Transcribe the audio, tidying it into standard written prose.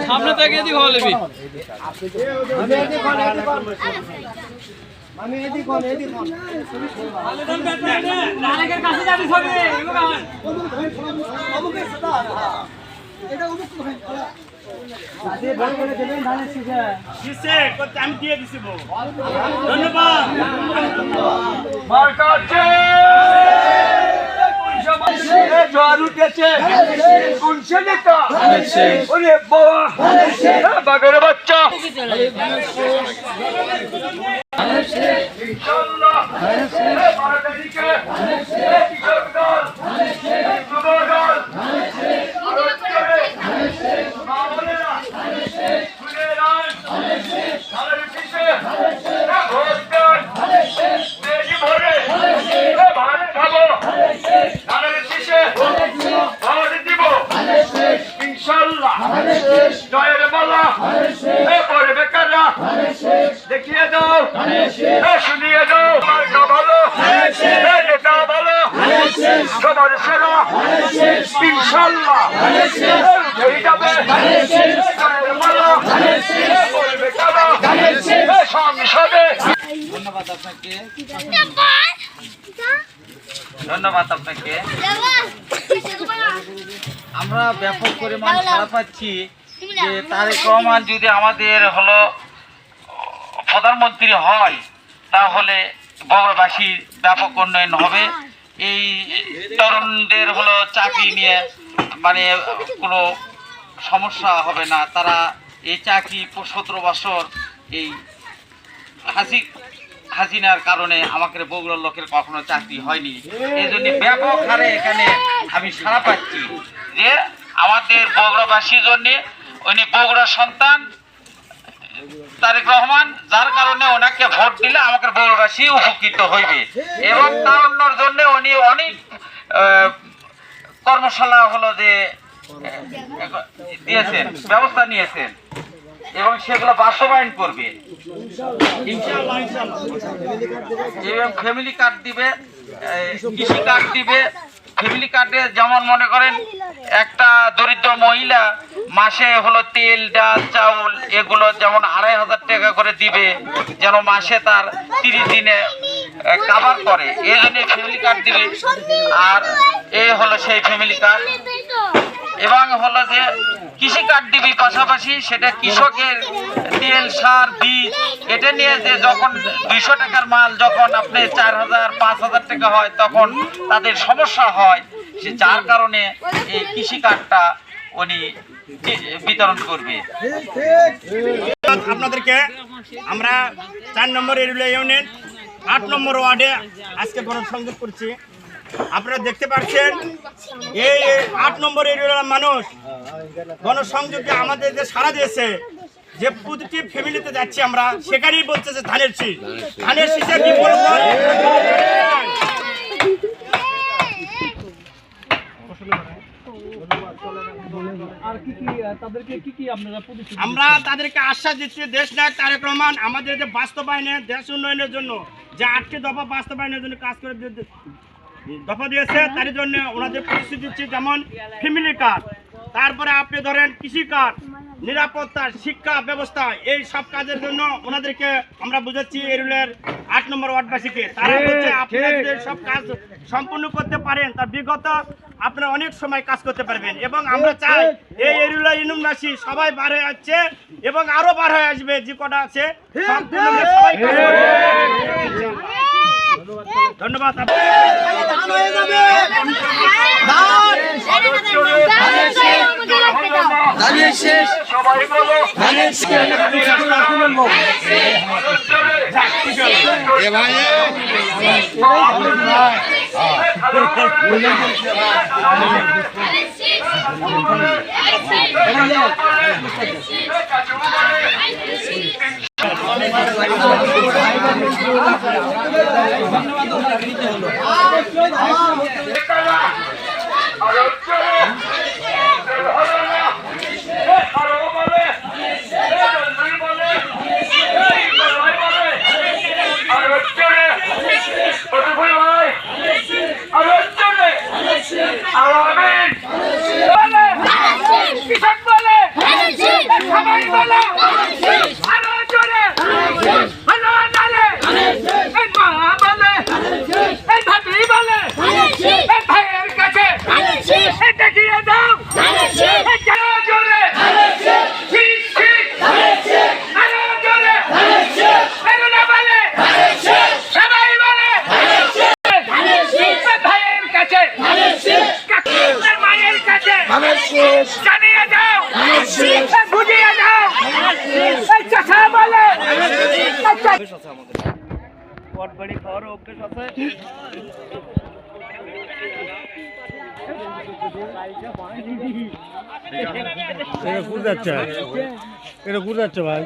সামনে থেকে এদিক হলে আমি এদিক কোন নায়কের কাছে যাবি সবে এটা অমুক ভাই সাথে বড় করে দেবেন ধানের শীষে করতে আমি দিয়ে দিছি ধন্যবাদ মার্কাছে জোয়ার উঠেছে কোন সেনেটা ওরে বাবা বাগের বাচ্চা ইনশাআল্লাহ বারদানিকে কিশোর দল যুব দল জয়ের মালা পরে বেকাররা দেখিয়ে দাও শুনিয়ে দাও ভালো নেতা ভালো সবার সেরা ইনশাল্লাহ যাবে জয়ের মালা পরে বেকাররা সংসদে। ধন্যবাদ আপনাকে। আমরা ব্যাপক পরিমাণ সাড়া পাচ্ছি যে তারেক রহমান যদি আমাদের হলো প্রধানমন্ত্রী হয় তাহলে বগুড়াবাসীর ব্যাপক উন্নয়ন হবে। এই তরুণদের হলো চাকরি নিয়ে মানে কোনো সমস্যা হবে না। তারা এই চাকরি 17 বছর এই হাসিনার কারণে আমাকে বগুড়ার লোকের কখনো চাকরি হয়নি। এই জন্য ব্যাপক হারে এখানে আমি সাড়া পাচ্ছি যে আমাদের বগুড়াবাসীর জন্য উনি বগুড়ার সন্তান তারেক রহমান, যার কারণে ওনাকে ভোট দিলে আমাকে বগুড়াবাসী উপকৃত হইবে এবং তার জন্য উনি অনেক কর্মশালা হলো যে দিয়েছেন, ব্যবস্থা নিয়েছেন এবং সেগুলো বাস্তবায়ন করবে। এবং ফ্যামিলি কার্ড দিবে, কৃষি কার্ড দিবে। ফ্যামিলি কার্ডে যেমন মনে করেন একটা দরিদ্র মহিলা মাসে হলো তেল ডাল চাউল এগুলো যেমন 2500 টাকা করে দিবে, যেন মাসে তার 30 দিনে কাভার করে, এই জন্য ফ্যামিলি কার্ড দিবে। আর এই হলো সেই ফ্যামিলি কার্ড। এবং হলো যে কৃষি কার্ড দিবি, পাশাপাশি সেটা কৃষকের তেল সার বীজ এটা নিয়ে যে যখন 200 টাকার মাল যখন আপনি 4000-5000 টাকা হয় তখন তাদের সমস্যা হয়, সে যার কারণে এই কৃষি কার্ডটা উনি বিতরণ করবে। আপনাদেরকে আমরা 4 নম্বর এরিয়া ইউনিয়ন 8 নম্বর ওয়ার্ডে আজকে গণসংযোগ করছি। আপনারা দেখতে পাচ্ছেন এই 8 নম্বর এরিয়ার মানুষ গণসংযোগে আমাদের যে সাড়া দিয়েছে, যে প্রতিটি ফ্যামিলিতে যাচ্ছি আমরা সেখানেই বলছে যে ধানের শীষ, ধানের শীষে বিপুল আমরা তাদেরকে আশ্বাস দিচ্ছি দেশ নায়ক তারেক রহমান আমাদের যে বাস্তবায়নের দেশ উন্নয়নের জন্য যে 8টি দফা বাস্তবায়নের জন্য কাজ করে দফা দিয়েছে, তার জন্য ওনাদের প্রতিশ্রুতি দিচ্ছি। যেমন ফ্যামিলি কার্ড, তারপরে আপনি ধরেন কৃষি কার্ড, নিরাপত্তা, শিক্ষা ব্যবস্থা, এই সব কাজের জন্য ওনাদেরকে আমরা বুঝাচ্ছি এরিয়ার 8 নম্বর ওয়ার্ডবাসীকে। তারা বলছে আপনারা যদি সব কাজ সম্পূর্ণ করতে পারেন তার বিগত আপনারা অনেক সময় কাজ করতে পারবেন। এবং আমরা চাই এই এরিয়া ইউনিয়নবাসী সবাই বার হয়ে আসছে এবং আরো বার হয়ে আসবে, যে কটা আছে সবাই কাজ করবে। ধন্যবাদ। সবাই বলো পটবাড়ি খাওয়ার অভ্যেস আছে। এটা কোথায় যাচ্ছে ভাই?